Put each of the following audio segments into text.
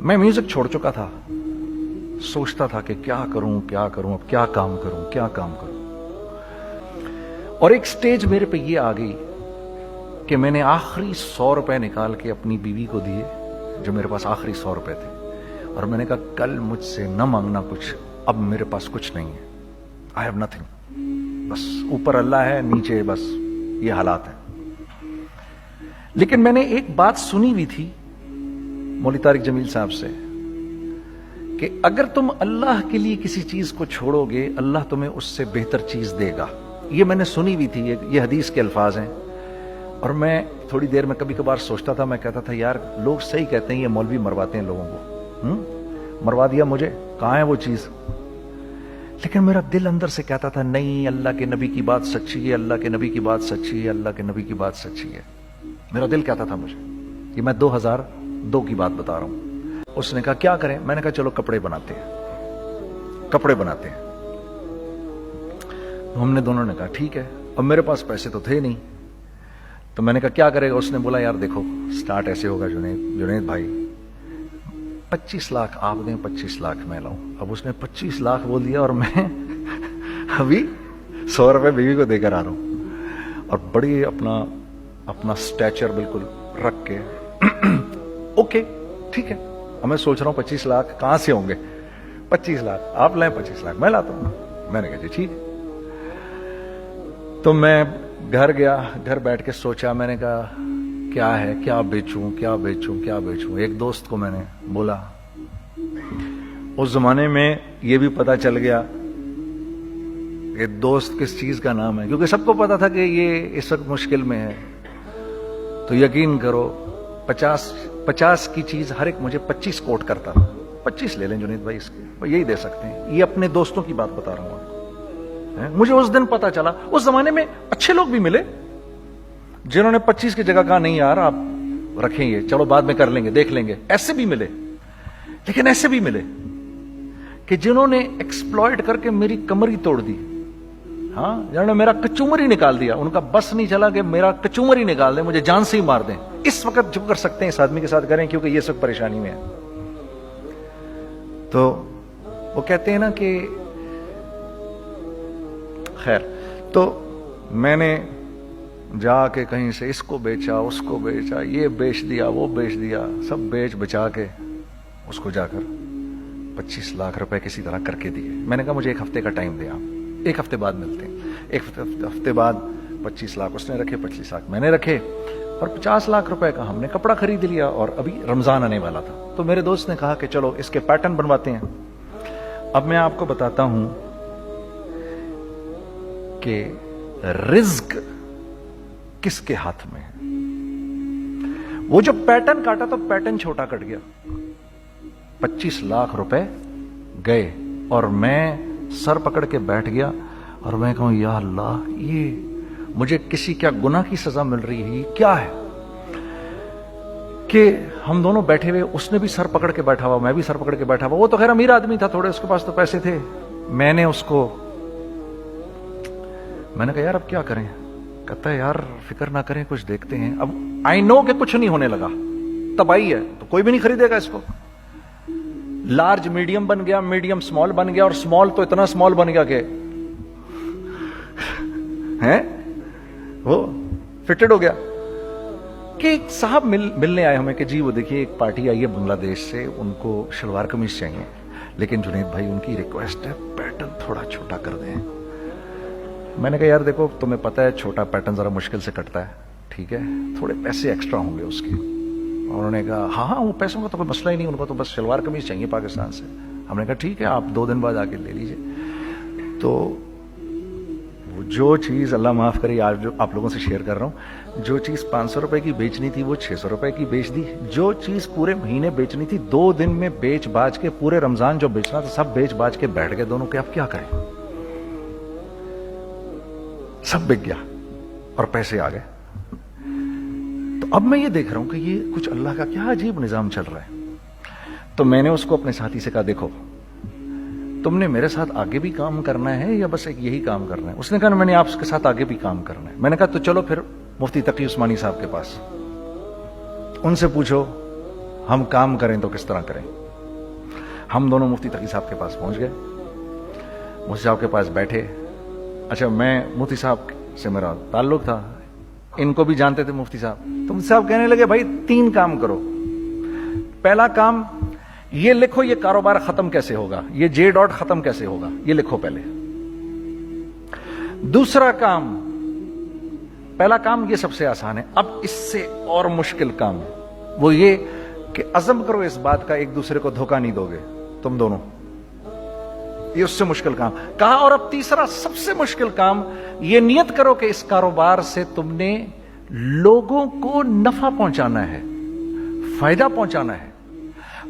میں میوزک چھوڑ چکا تھا, سوچتا تھا کہ کیا کروں, اب کیا کام کروں. اور ایک سٹیج میرے پہ یہ آ گئی کہ میں نے آخری 100 روپے نکال کے اپنی بیوی کو دیے, جو میرے پاس آخری 100 روپے تھے, اور میں نے کہا کل مجھ سے نہ مانگنا کچھ, اب میرے پاس کچھ نہیں ہے, آئی ہیو نتھنگ, بس اوپر اللہ ہے, نیچے بس یہ حالات ہے. لیکن میں نے ایک بات سنی ہوئی تھی مولوی طارق جمیل صاحب سے کہ اگر تم اللہ کے لیے کسی چیز کو چھوڑو گے, اللہ تمہیں اس سے بہتر چیز دے گا. یہ میں نے سنی ہوئی تھی, یہ حدیث کے الفاظ ہیں. اور میں تھوڑی دیر میں کبھی کبھار سوچتا تھا, میں کہتا تھا یار لوگ صحیح کہتے ہیں, یہ مولوی مرواتے ہیں لوگوں کو, مروا دیا مجھے, کہاں ہے وہ چیز. لیکن میرا دل اندر سے کہتا تھا نہیں, اللہ کے نبی کی بات سچی ہے, اللہ کے نبی کی بات سچی ہے, اللہ کے نبی کی بات سچی ہے. میرا دل کہتا تھا مجھے. یہ میں 2002 کی بات بتا رہا ہوں. اس نے کہا کیا کریں, میں نے کہا چلو کپڑے بناتے ہیں. ہم نے دونوں نے کہا ٹھیک ہے. اب میرے پاس پیسے تو تھے نہیں, تو میں نے کہا کیا کرے گا. اس نے بولا یار دیکھو سٹارٹ ایسے ہوگا جنید بھائی, 25 لاکھ آپ دیں, 25 لاکھ میں لاؤں. اب اس نے 25 لاکھ بول دیا, اور میں ابھی 100 روپے بیوی کو دے کر آ رہا ہوں, اور بڑی اپنا سٹیچر بالکل رکھ کے اوکے ٹھیک ہے. اب میں سوچ رہا ہوں 25 لاکھ کہاں سے ہوں گے, 25 لاکھ آپ لائیں, 25 لاکھ میں لاتا ہوں. میں نے کہا جی ٹھیک. تو میں گھر گیا, گھر بیٹھ کے سوچا, میں نے کہا کیا ہے, کیا بیچوں. ایک دوست کو میں نے بولا, اس زمانے میں یہ بھی پتا چل گیا کہ دوست کس چیز کا نام ہے, کیونکہ سب کو پتا تھا کہ یہ اس وقت مشکل میں ہے. تو یقین کرو 50 کی چیز ہر ایک مجھے 25 کوٹ کرتا تھا. 25 لے لیں جنید بھائی, اس کے یہی دے سکتے ہیں. یہ اپنے دوستوں کی بات بتا رہا ہوں. مجھے اس دن پتا چلا, اس زمانے میں اچھے لوگ بھی ملے جنہوں نے 25 کی جگہ کہا نہیں یار آپ رکھیں, یہ چلو بعد میں کر لیں گے, دیکھ لیں گے. ایسے بھی ملے, لیکن ایسے بھی ملے کہ جنہوں نے ایکسپلائٹ کر کے میری کمر ہی توڑ دی. ہاں, جنہوں نے میرا کچومر ہی نکال دیا. ان کا بس نہیں چلا کہ میرا کچومر ہی نکال دیں, مجھے جان سے ہی مار دیں. اس وقت جو کر سکتے ہیں اس آدمی کے ساتھ کریں, کیونکہ یہ سب پریشانی میں ہے. تو وہ کہتے ہیں نا کہ خیر, تو میں نے جا کے کہیں سے اس کو بیچا, اس کو بیچا, یہ بیچ دیا, وہ بیچ دیا, سب بیچ بچا کے اس کو جا کر 25 لاکھ روپے کسی طرح کر کے دیے. میں نے کہا مجھے 1 ہفتے کا ٹائم دے, آپ 1 ہفتے بعد ملتے ہیں. 1 ہفتے بعد 25 لاکھ اس نے رکھے, 25 لاکھ میں نے رکھے, اور 50 لاکھ روپے کا ہم نے کپڑا خرید لیا. اور ابھی رمضان آنے والا تھا, تو میرے دوست نے کہا کہ چلو اس کے پیٹرن بنواتے ہیں. اب میں آپ کو بتاتا ہوں کہ رزق کس کے ہاتھ میں ہے. وہ جو پیٹرن کاٹا تو پیٹرن چھوٹا کٹ گیا, 25 لاکھ روپے گئے, اور میں سر پکڑ کے بیٹھ گیا, اور میں کہوں یا اللہ یہ مجھے کسی کیا گناہ کی سزا مل رہی ہے, یہ کیا ہے کہ ہم دونوں بیٹھے ہوئے, اس نے بھی سر پکڑ کے بیٹھا ہوا, میں بھی سر پکڑ کے بیٹھا ہوا. وہ تو خیر امیر آدمی تھا تھوڑے, اس کے پاس تو پیسے تھے. میں نے اس کو میں نے کہا یار اب کیا کریں. کہتا ہے یار فکر نہ کریں, کچھ دیکھتے ہیں. اب آئی نو کہ کچھ نہیں ہونے لگا, تباہی ہے, تو کوئی بھی نہیں خریدے گا اس کو. لارج میڈیم بن گیا, میڈیم سمال بن گیا, اور سمال تو اتنا سمال بن گیا کہ وہ فٹڈ ہو گیا. کہ ایک صاحب ملنے آئے ہمیں کہ جی وہ دیکھیے ایک پارٹی آئی ہے بنگلہ دیش سے, ان کو شلوار قمیص چاہیے, لیکن جنید بھائی ان کی ریکویسٹ ہے پیٹرن تھوڑا چھوٹا کر دیں. میں نے کہا یار دیکھو تمہیں پتا ہے چھوٹا پیٹرن ذرا مشکل سے کٹتا ہے, ٹھیک ہے تھوڑے پیسے ایکسٹرا ہوں گے اس کے. انہوں نے کہا ہاں وہ پیسوں کا تو کوئی مسئلہ ہی نہیں, ان کو تو بس شلوار قمیص چاہیے پاکستان سے. ہم نے کہا ٹھیک ہے آپ 2 دن بعد آ کے لے لیجئے. تو جو چیز اللہ معاف کرے آج جو آپ لوگوں سے شیئر کر رہا ہوں, جو چیز 500 روپے کی بیچنی تھی وہ 600 روپے کی بیچ دی. جو چیز پورے مہینے بیچنی تھی 2 دن میں بیچ باج کے, پورے رمضان جو بیچنا تھا سب بیچ باج کے بیٹھ گئے دونوں. کہ اب کیا کریں, سب بک گیا اور پیسے آ گئے. تو اب میں یہ دیکھ رہا ہوں کہ یہ کچھ اللہ کا کیا عجیب نظام چل رہا ہے. تو میں نے اس کو اپنے ساتھی سے کہا دیکھو تم نے میرے ساتھ آگے بھی کام کرنا ہے یا بس ایک یہی کام کرنا ہے. اس نے کہا میں نے آپ کے ساتھ آگے بھی کام کرنا ہے. میں نے کہا تو چلو پھر مفتی تقی عثمانی صاحب کے پاس, ان سے پوچھو ہم کام کریں تو کس طرح کریں. ہم دونوں مفتی تقی صاحب کے پاس پہنچ گئے. مفتی صاحب کے پاس بیٹھے. اچھا میں مفتی صاحب سے میرا تعلق تھا, ان کو بھی جانتے تھے مفتی صاحب. تو مفتی صاحب کہنے لگے بھائی 3 کام کرو. پہلا کام یہ لکھو یہ کاروبار ختم کیسے ہوگا, یہ جے ڈاٹ ختم کیسے ہوگا, یہ لکھو پہلے. دوسرا کام, پہلا کام یہ سب سے آسان ہے, اب اس سے اور مشکل کام وہ یہ کہ عزم کرو اس بات کا ایک دوسرے کو دھوکہ نہیں دو گے تم دونوں, یہ اس سے مشکل کام کہا. اور اب تیسرا سب سے مشکل کام, یہ نیت کرو کہ اس کاروبار سے تم نے لوگوں کو نفع پہنچانا ہے, فائدہ پہنچانا ہے.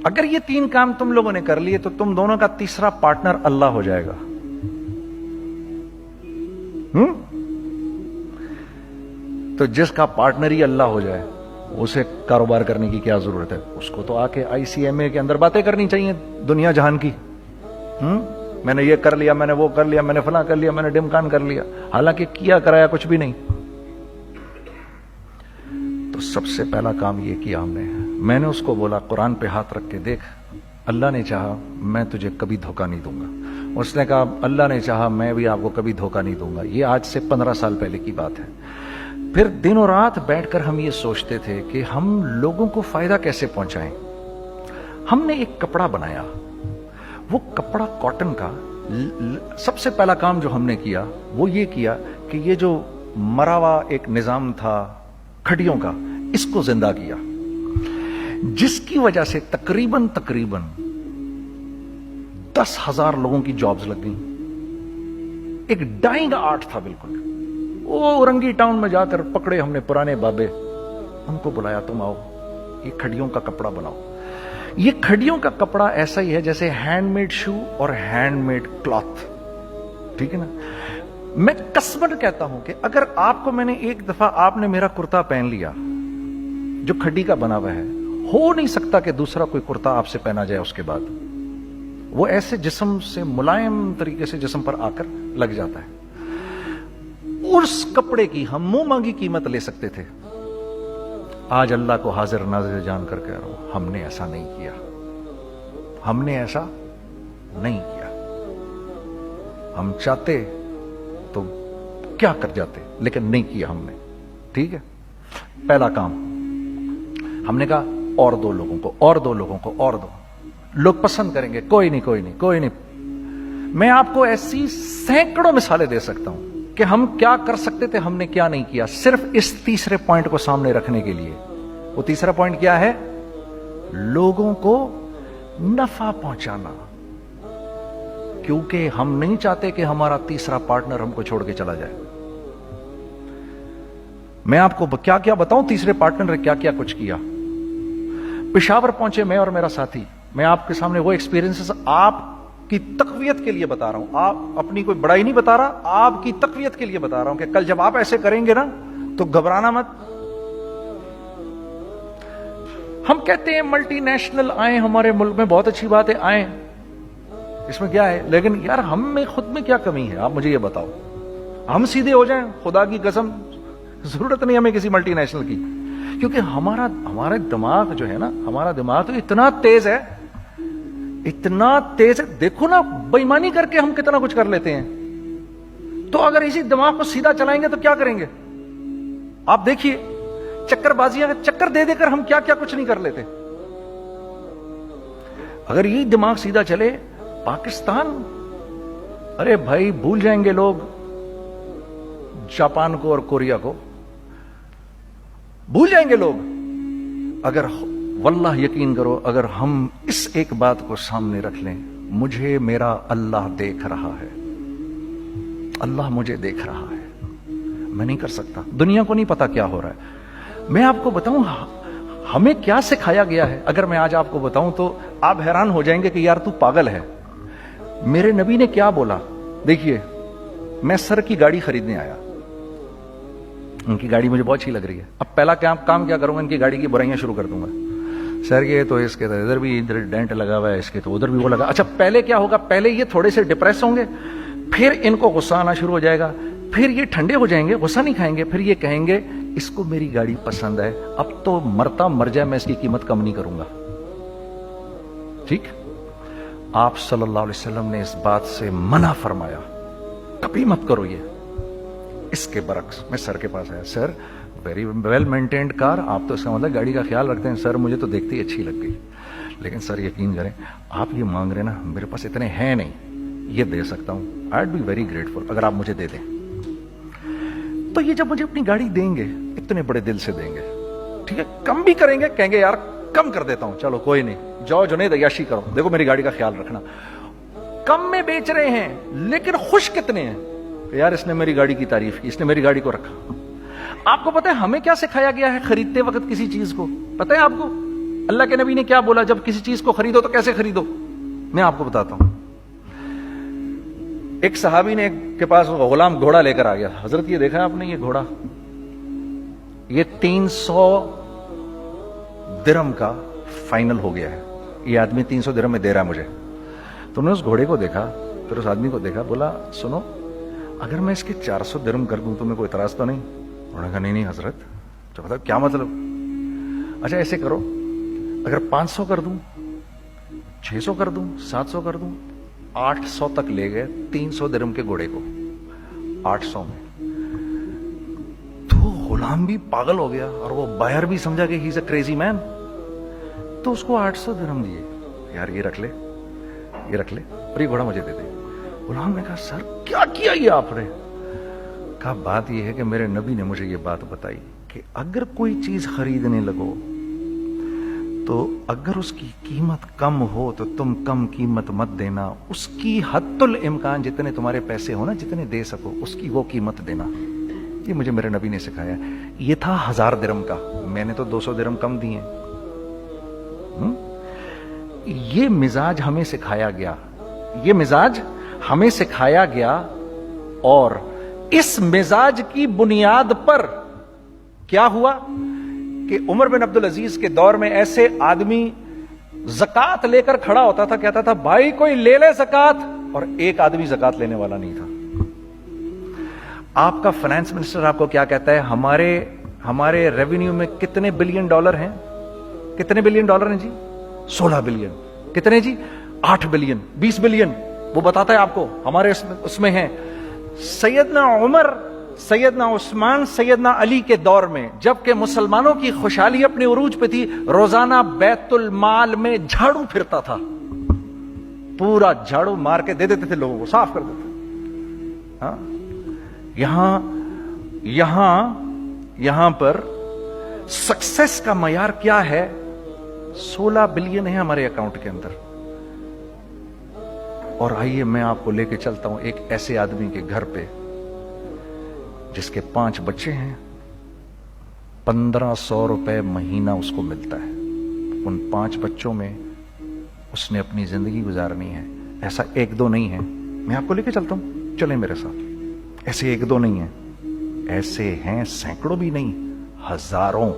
اگر یہ 3 کام تم لوگوں نے کر لیے تو تم دونوں کا تیسرا پارٹنر اللہ ہو جائے گا. تو جس کا پارٹنر ہی اللہ ہو جائے اسے کاروبار کرنے کی کیا ضرورت ہے؟ اس کو تو آ کے ICMA کے اندر باتیں کرنی چاہیے دنیا جہان کی. میں نے یہ کر لیا, میں نے وہ کر لیا, میں نے فلاں کر لیا, میں نے ڈمکان کر لیا, حالانکہ کیا کرایا کچھ بھی نہیں. تو سب سے پہلا کام یہ کیا ہم نے. میں نے اس کو بولا قرآن پہ ہاتھ رکھ کے دیکھ, اللہ نے چاہا میں تجھے کبھی دھوکہ نہیں دوں گا. اس نے کہا اللہ نے چاہا میں بھی آپ کو کبھی دھوکہ نہیں دوں گا. یہ آج سے 15 سال پہلے کی بات ہے. پھر دن و رات بیٹھ کر ہم یہ سوچتے تھے کہ ہم لوگوں کو فائدہ کیسے پہنچائیں. ہم نے ایک کپڑا بنایا, وہ کپڑا کاٹن کا. سب سے پہلا کام جو ہم نے کیا وہ یہ کیا کہ یہ جو مرا ہوا ایک نظام تھا کھڑیوں کا, اس کو زندہ کیا, جس کی وجہ سے تقریباً 10,000 لوگوں کی جابز لگ گئیں. ایک ڈائنگ آرٹ تھا بالکل. وہ اورنگی ٹاؤن میں جا کر پکڑے ہم نے پرانے بابے, ان کو بلایا تم آؤ یہ کھڑیوں کا کپڑا بناؤ. یہ کھڑیوں کا کپڑا ایسا ہی ہے جیسے ہینڈ میڈ شو اور ہینڈ میڈ کلاتھ, ٹھیک ہے نا. میں قسمن کہتا ہوں کہ اگر آپ کو میں نے ایک دفعہ آپ نے میرا کرتا پہن لیا جو کھڈی کا بنا ہوا ہے, ہو نہیں سکتا کہ دوسرا کوئی کرتا آپ سے پہنا جائے اس کے بعد. وہ ایسے جسم سے ملائم طریقے سے جسم پر آ کر لگ جاتا ہے. اس کپڑے کی ہم منہ مانگی قیمت لے سکتے تھے. آج اللہ کو حاضر ناظر جان کر کہہ رہا ہوں, ہم نے ایسا نہیں کیا. ہم نے ایسا نہیں کیا. ہم چاہتے تو کیا کر جاتے, لیکن نہیں کیا ہم نے. ٹھیک ہے, پہلا کام ہم نے کہا اور 2 لوگوں کو, اور 2 لوگوں کو, اور 2 لوگ پسند کریں گے. کوئی نہیں کوئی نہیں کوئی نہیں. میں آپ کو ایسی سینکڑوں مثالیں دے سکتا ہوں کہ ہم کیا کر سکتے تھے, ہم نے کیا نہیں کیا, صرف اس تیسرے پوائنٹ کو سامنے رکھنے کے لیے. وہ تیسرا پوائنٹ کیا ہے؟ لوگوں کو نفع پہنچانا. کیونکہ ہم نہیں چاہتے کہ ہمارا تیسرا پارٹنر ہم کو چھوڑ کے چلا جائے. میں آپ کو کیا کیا بتاؤں, تیسرے پارٹنر نے کیا کیا کچھ کیا. پشاور پہنچے میں اور میرا ساتھی. میں آپ کے سامنے وہ ایکسپیرینسز آپ کی تقویت کے لیے بتا رہا ہوں, آپ اپنی کوئی بڑائی نہیں بتا رہا, آپ کی تقویت کے لیے بتا رہا ہوں کہ کل جب آپ ایسے کریں گے نا تو گھبرانا مت. ہم کہتے ہیں ملٹی نیشنل آئیں ہمارے ملک میں, بہت اچھی بات ہے آئیں, اس میں کیا ہے, لیکن یار ہم میں خود میں کیا کمی ہے آپ مجھے یہ بتاؤ. ہم سیدھے ہو جائیں, خدا کی قسم ضرورت نہیں ہمیں کسی ملٹی نیشنل کی. کیونکہ ہمارا دماغ جو ہے نا, ہمارا دماغ تو اتنا تیز ہے, اتنا تیز ہے. دیکھو نا بےایمانی کر کے ہم کتنا کچھ کر لیتے ہیں. تو اگر اسی دماغ کو سیدھا چلائیں گے تو کیا کریں گے آپ دیکھیے. چکر بازیاں چکر دے دے کر ہم کیا کیا کچھ نہیں کر لیتے. اگر یہ دماغ سیدھا چلے, پاکستان, ارے بھائی بھول جائیں گے لوگ جاپان کو اور کوریا کو, بھول جائیں گے لوگ. اگر واللہ یقین کرو, اگر ہم اس ایک بات کو سامنے رکھ لیں, مجھے میرا اللہ دیکھ رہا ہے, اللہ مجھے دیکھ رہا ہے, میں نہیں کر سکتا. دنیا کو نہیں پتا کیا ہو رہا ہے. میں آپ کو بتاؤں ہمیں کیا سکھایا گیا ہے, اگر میں آج آپ کو بتاؤں تو آپ حیران ہو جائیں گے کہ یار تو پاگل ہے. میرے نبی نے کیا بولا, دیکھیے میں سر کی گاڑی خریدنے آیا, ان کی گاڑی مجھے بہت اچھی لگ رہی ہے. اب پہلا کام کیا کروں گا, ان کی گاڑی کی برائیاں شروع کر دوں گا. سر یہ تو اس کے تو ادھر بھی ڈینٹ لگا ہوا ہے, اس کے تو ادھر بھی وہ لگا. اچھا پہلے کیا ہوگا, پہلے یہ تھوڑے سے ڈپریس ہوں گے, پھر ان کو غصہ آنا شروع ہو جائے گا, پھر یہ ٹھنڈے ہو جائیں گے, غصہ نہیں کھائیں گے, پھر یہ کہیں گے اس کو میری گاڑی پسند ہے, اب تو مرتا مر جائے میں اس کی قیمت کم نہیں کروں گا. ٹھیک. آپ صلی اللہ علیہ وسلم نے اس بات سے منع فرمایا, کبھی مت کرو یہ. اس کے برعکس میں سر کے پاس آیا, سر ویری ویل مینٹینڈ کار, آپ تو اس کا مطلب گاڑی کا خیال رکھتے ہیں. سر مجھے تو دیکھتے ہی اچھی لگ گئی, لیکن سر یقین کریں آپ یہ مانگ رہے نا, میرے پاس اتنے ہیں نہیں, یہ دے سکتا ہوں. I would be very grateful اگر آپ مجھے دے دیں. تو یہ جب مجھے اپنی گاڑی دیں گے اتنے بڑے دل سے دیں گے, ٹھیک ہے, کم بھی کریں گے, کہیں گے یار کم کر دیتا ہوں, چلو کوئی نہیں, جاؤ جنید عیاشی کرو, دیکھو میری گاڑی کا خیال رکھنا. کم میں بیچ رہے ہیں لیکن خوش کتنے ہیں, یار اس نے میری گاڑی کی تعریف کی, اس نے میری گاڑی کو رکھا. آپ کو پتہ ہے ہمیں کیا سکھایا گیا ہے خریدتے وقت کسی چیز کو؟ پتہ ہے آپ کو اللہ کے نبی نے کیا بولا جب کسی چیز کو خریدو تو کیسے خریدو؟ میں آپ کو بتاتا ہوں. ایک صحابی نے کے پاس غلام گھوڑا لے کر آ گیا. حضرت یہ دیکھا آپ نے, یہ گھوڑا یہ 300 درہم کا فائنل ہو گیا ہے, یہ آدمی 300 درہم میں دے رہا ہے مجھے. تو نے اس گھوڑے کو دیکھا, پھر اس آدمی کو دیکھا, بولا سنو اگر میں اس کے 400 درہم کر دوں تمہیں کوئی اعتراض تو نہیں؟ انہوں نے کہا نہیں حضرت. تو مطلب کیا مطلب؟ اچھا ایسے کرو, اگر 500 کر دوں, 600 کر دوں, 700 کر دوں, 800 تک لے گئے 300 درہم کے گھوڑے کو 800 میں. تو غلام بھی پاگل ہو گیا اور وہ بائر بھی سمجھا کہ ہی از اے کریزی مین, تو اس کو 800 درہم دیے, یار یہ رکھ لے, یہ رکھ لے, اور یہ گھوڑا مجھے دے دے. غلام نے کہا سر کیا کیا یہ آپ نے؟ کہا بات یہ ہے کہ میرے نبی نے مجھے یہ بات بتائی کہ اگر کوئی چیز خریدنے لگو تو اگر اس کی قیمت کم ہو تو تم کم قیمت مت دینا, اس کی حد الامکان جتنے تمہارے پیسے ہو نا, جتنے دے سکو اس کی وہ قیمت دینا. یہ مجھے میرے نبی نے سکھایا. یہ تھا 1000 درہم کا, میں نے تو 200 درہم کم دیے. یہ مزاج ہمیں سکھایا گیا, یہ مزاج ہمیں سکھایا گیا, اور اس مزاج کی بنیاد پر کیا ہوا کہ عمر بن عبدالعزیز کے دور میں ایسے آدمی زکات لے کر کھڑا ہوتا تھا, کہتا تھا بھائی کوئی لے لے زکات, اور ایک آدمی زکات لینے والا نہیں تھا. آپ کا فائنانس منسٹر آپ کو کیا کہتا ہے, ہمارے ریونیو میں کتنے بلین ڈالر ہیں؟ کتنے بلین ڈالر ہیں جی؟ 16 بلین. کتنے جی؟ 8 بلین, 20 بلین, وہ بتاتا ہے آپ کو ہمارے اس میں ہیں. سیدنا عمر, سیدنا عثمان, سیدنا علی کے دور میں جبکہ مسلمانوں کی خوشحالی اپنے عروج پہ تھی, روزانہ بیت المال میں جھاڑو پھرتا تھا, پورا جھاڑو مار کے دے دیتے تھے لوگوں کو, صاف کر دیتے. ہاں یہاں پر سکسیس کا معیار کیا ہے؟ 16 بلین ہے ہمارے اکاؤنٹ کے اندر. اور آئیے میں آپ کو لے کے چلتا ہوں ایک ایسے آدمی کے گھر پہ جس کے 5 بچے ہیں, 1500 روپے مہینہ اس کو ملتا ہے. ان 5 بچوں میں اس نے اپنی زندگی گزارنی ہے. ایسا 1-2 نہیں ہے, میں آپ کو لے کے چلتا ہوں, چلیں میرے ساتھ. ایسے 1-2 نہیں ہیں, ایسے ہیں سینکڑوں بھی نہیں, ہزاروں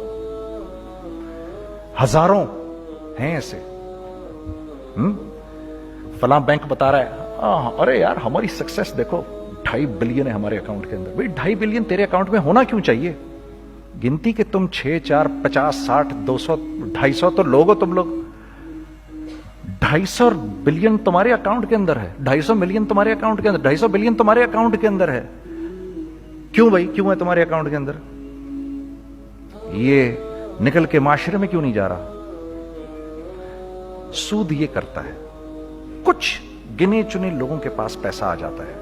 ہیں ایسے. فلاں بینک بتا رہا ہے ارے یار ہماری سکسیس دیکھو 2.5 بلین ہے ہمارے اکاؤنٹ کے اندر. بھائی 2.5 بلین تیرے اکاؤنٹ میں ہونا کیوں چاہیے؟ گنتی کہ تم 6, 4, 50, 60, 200, 250 تو لوگ ہو تم لوگ. 250 بلین تمہارے اکاؤنٹ کے اندر ہے, 250 ملین تمہارے اکاؤنٹ کے اندر, 250 بلین تمہارے اکاؤنٹ کے اندر ہے. کیوں بھائی, کیوں ہے تمہارے اکاؤنٹ کے اندر؟ یہ نکل کے معاشرے میں کیوں نہیں جا رہا؟ سود یہ کرتا ہے, کچھ گنے چنے لوگوں کے پاس پیسہ آ جاتا ہے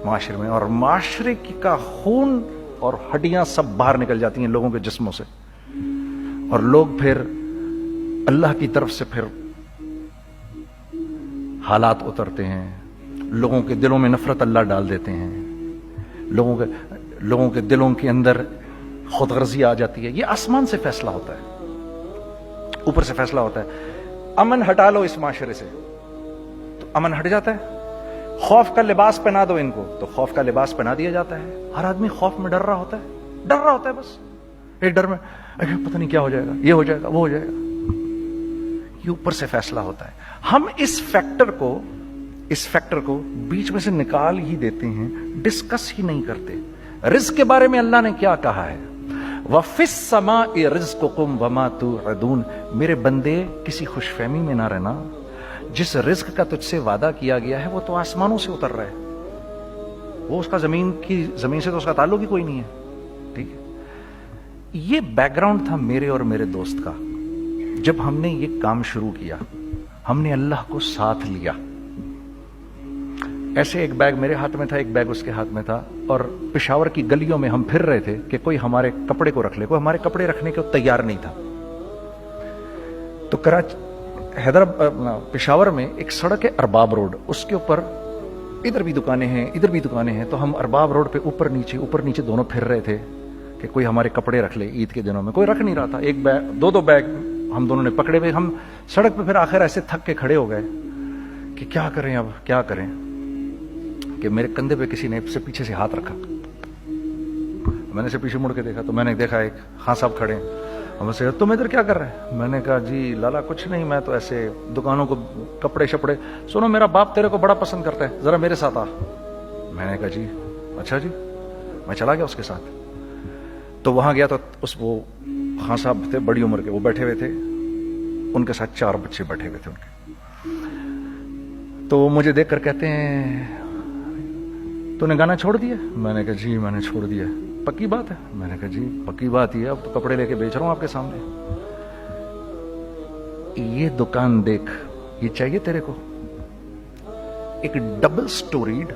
معاشرے میں, اور معاشرے کا خون اور ہڈیاں سب باہر نکل جاتی ہیں لوگوں کے جسموں سے, اور لوگ پھر اللہ کی طرف سے پھر حالات اترتے ہیں, لوگوں کے دلوں میں نفرت اللہ ڈال دیتے ہیں, لوگوں کے دلوں کے اندر خود غرضی آ جاتی ہے. یہ آسمان سے فیصلہ ہوتا ہے, اوپر سے فیصلہ ہوتا ہے. امن ہٹا لو اس معاشرے سے تو امن ہٹ جاتا ہے. خوف کا لباس پہنا دو ان کو تو خوف کا لباس پہنا دیا جاتا ہے. ہر آدمی خوف میں ڈر رہا ہوتا ہے, بس ایک ڈر میں پتہ نہیں کیا ہو جائے گا, یہ ہو جائے گا, وہ ہو جائے گا. یہ اوپر سے فیصلہ ہوتا ہے. ہم اس فیکٹر کو بیچ میں سے نکال ہی دیتے ہیں, ڈسکس ہی نہیں کرتے. رزق کے بارے میں اللہ نے کیا کہا ہے؟ وَفِي السَّمَاءِ رِزْقُكُمْ وَمَا تُوعَدُونَ. میرے بندے کسی خوش فہمی میں نہ رہنا, جس رزق کا تجھ سے وعدہ کیا گیا ہے وہ تو آسمانوں سے اتر رہا ہے, وہ اس کا زمین سے تو اس کا تعلق ہی کوئی نہیں ہے. ٹھیک ہے, یہ بیک گراؤنڈ تھا میرے اور میرے دوست کا. جب ہم نے یہ کام شروع کیا, ہم نے اللہ کو ساتھ لیا. ایسے ایک بیگ میرے ہاتھ میں تھا, ایک بیگ اس کے ہاتھ میں تھا, اور پشاور کی گلیوں میں ہم پھر رہے تھے کہ کوئی ہمارے کپڑے کو رکھ لے. کوئی ہمارے کپڑے رکھنے کو تیار نہیں تھا. تو پشاور میں ایک سڑک ہے ارباب روڈ, اس کے اوپر ادھر بھی دکانیں ہیں ادھر بھی دکانیں ہیں. تو ہم ارباب روڈ پہ اوپر نیچے دونوں پھر رہے تھے کہ کوئی ہمارے کپڑے رکھ لے. عید کے دنوں میں کوئی رکھ نہیں رہا تھا. ایک بیگ, دو بیگ ہم دونوں نے پکڑے ہوئے. ہم سڑک پہ پھر آخر ایسے تھک کے کھڑے ہو گئے کہ کیا کریں, اب کیا کریں, کہ میرے کندھے پہ کسی نے سے پیچھے سے ہاتھ رکھا. میں نے سے پیچھے مڑ کے دیکھا تو میں نے دیکھا ایک خان صاحب کھڑے ہیں. ہم سے تم ادھر کیا کر رہے ہیں؟ میں نے کہا جی لالا کچھ نہیں, میں تو ایسے دکانوں کو کپڑے شپڑے. سنو میرا باپ تیرے کو بڑا پسند کرتا ہے, ذرا میرے ساتھ آ. میں نے کہا جی اچھا جی. میں چلا گیا اس کے ساتھ. تو وہاں گیا تو وہ خان صاحب تھے بڑی عمر کے, وہ بیٹھے ہوئے تھے, ان کے ساتھ 4 بچے بیٹھے ہوئے تھے ان کے. تو وہ مجھے دیکھ کر کہتے ہیں تو نے گانا چھوڑ دیا؟ میں نے کہا جی میں نے چھوڑ دیا. پکی بات ہے؟ میں نے کہا جی پکی بات ہی ہے, اب تو کپڑے لے کے بیچ رہا ہوں آپ کے سامنے. یہ دکان دیکھ, یہ چاہیے تیرے کو؟ ایک ڈبل سٹوریڈ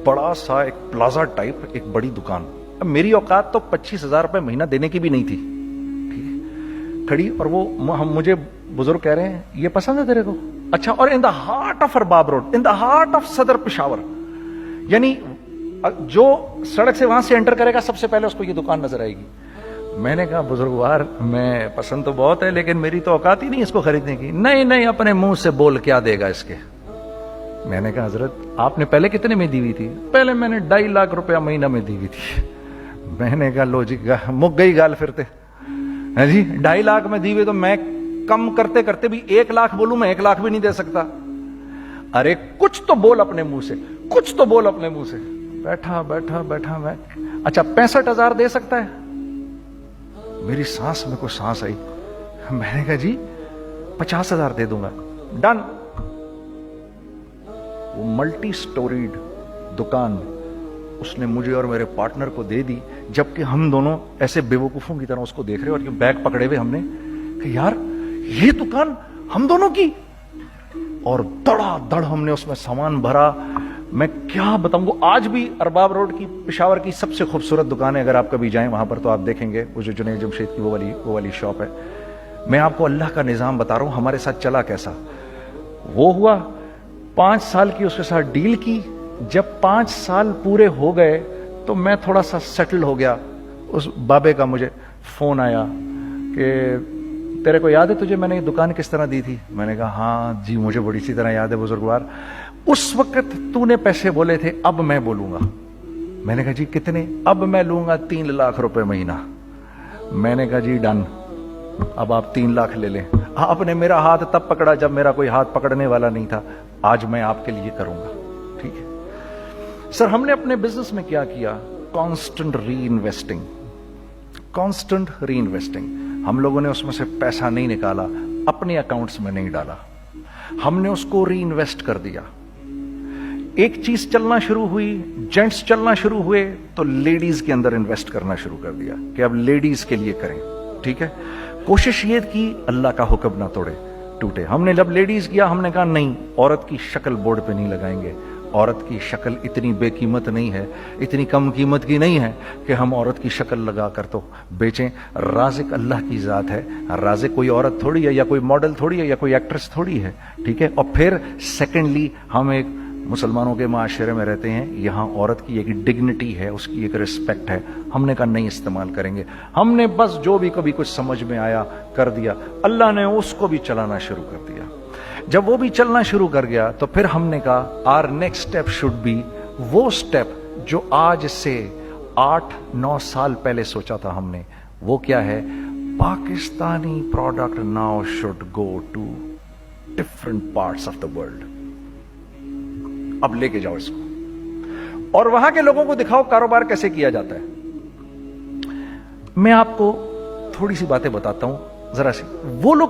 بڑا سا ایک پلازا ٹائپ ایک بڑی دکان. اب میری اوقات تو 25,000 روپے مہینہ دینے کی بھی نہیں تھی. کھڑی, اور وہ مجھے بزرگ کہہ رہے ہیں یہ پسند ہے تیرے کو؟ اچھا, اور in the heart of Arbab road, in the heart of Saddar Peshawar, یعنی جو سڑک سے وہاں سے انٹر کرے گا سب سے پہلے اس کو یہ دکان نظر آئے گی. میں نے کہا بزرگوار میں پسند تو بہت ہے لیکن میری تو اوقات ہی نہیں اس کو خریدنے کی. نہیں اپنے منہ سے بول کیا دے گا اس کے. میں نے کہا حضرت آپ نے پہلے کتنے میں دی ہوئی تھی؟ پہلے میں نے 2.5 لاکھ روپیہ مہینہ میں دی ہوئی تھی. میں نے کہا لو جی مک گئی گال پھرتے جی. 2.5 لاکھ میں دی ہوئی تو میں کم کرتے کرتے بھی 1 لاکھ بولوں, میں 1 لاکھ بھی نہیں دے سکتا. ارے کچھ تو بول اپنے منہ سے, کچھ تو بول اپنے منہ سے. بیٹھا میں, اچھا 65,000 دے سکتا ہے؟ میری سانس میں کوئی سانس آئی. میں نے کہا جی 50,000 دے دوں گا. ڈن. وہ ملٹی سٹوریڈ دکان اس نے مجھے اور میرے پارٹنر کو دے دی, جبکہ ہم دونوں ایسے بیوقوفوں کی طرح اس کو دیکھ رہے, اور یہ بیگ پکڑے ہوئے ہم نے کہ یار یہ دکان ہم دونوں کی. اور دڑا دڑ ہم نے اس میں سامان بھرا. میں کیا بتاؤں, وہ آج بھی ارباب روڈ کی پشاور کی سب سے خوبصورت دکان ہے. اگر آپ کبھی جائیں وہاں پر تو آپ دیکھیں گے وہ جو جنید جمشید کی وہ والی شاپ ہے. میں آپ کو اللہ کا نظام بتا رہا ہوں ہمارے ساتھ چلا کیسا. وہ ہوا 5 سال کی اس کے ساتھ ڈیل کی. جب 5 سال پورے ہو گئے تو میں تھوڑا سا سیٹل ہو گیا. اس بابے کا مجھے فون آیا کہ تیرے کو یاد ہے تجھے میں نے یہ دکان کس طرح دی تھی؟ میں نے کہا ہاں جی مجھے بڑی سی طرح یاد ہے بزرگوار. اس وقت تو نے پیسے بولے تھے, اب میں بولوں گا. میں نے کہا جی کتنے؟ اب میں لوں گا 3 لاکھ روپے مہینہ. میں نے کہا جی ڈن, اب آپ 3 لاکھ لے لیں. آپ نے میرا ہاتھ تب پکڑا جب میرا کوئی ہاتھ پکڑنے والا نہیں تھا. آج میں آپ کے لیے کروں گا. ٹھیک ہے سر. ہم نے اپنے بزنس میں کیا کیا؟ کانسٹنٹ ری انویسٹنگ. ہم لوگوں نے اس میں سے پیسہ نہیں نکالا, اپنے اکاؤنٹس میں نہیں ڈالا, ہم نے اس کو ری انویسٹ کر دیا. ایک چیز چلنا شروع ہوئی, جینٹس چلنا شروع ہوئے تو لیڈیز کے اندر انویسٹ کرنا شروع کر دیا کہ اب لیڈیز کے لیے کریں. ٹھیک ہے, کوشش یہ کی اللہ کا حکم نہ ٹوٹے. ہم نے جب لیڈیز کیا ہم نے کہا نہیں, عورت کی شکل بورڈ پہ نہیں لگائیں گے. عورت کی شکل اتنی بے قیمت نہیں ہے, اتنی کم قیمت کی نہیں ہے کہ ہم عورت کی شکل لگا کر تو بیچیں. رازق اللہ کی ذات ہے, رازق کوئی عورت تھوڑی ہے, یا کوئی ماڈل تھوڑی ہے, یا کوئی ایکٹریس تھوڑی ہے. ٹھیک ہے. اور پھر سیکنڈلی ہم ایک مسلمانوں کے معاشرے میں رہتے ہیں, یہاں عورت کی ایک ڈگنیٹی ہے, اس کی ایک رسپیکٹ ہے. ہم نے کہا نہیں استعمال کریں گے. ہم نے بس جو بھی کبھی کچھ سمجھ میں آیا کر دیا. اللہ نے اس کو بھی چلانا شروع کر دیا. جب وہ بھی چلنا شروع کر گیا تو پھر ہم نے کہا our next step should be وہ اسٹیپ جو آج سے 8-9 سال پہلے سوچا تھا ہم نے. وہ کیا ہے؟ Pakistani product now should go to different parts of the world. اب لے کے جاؤ اس کو اور وہاں کے لوگوں کو دکھاؤ کاروبار کیسے کیا جاتا ہے. میں آپ کو تھوڑی سی باتیں بتاتا ہوں ذرا سی. وہ لوگ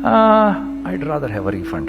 I'd rather have a refund।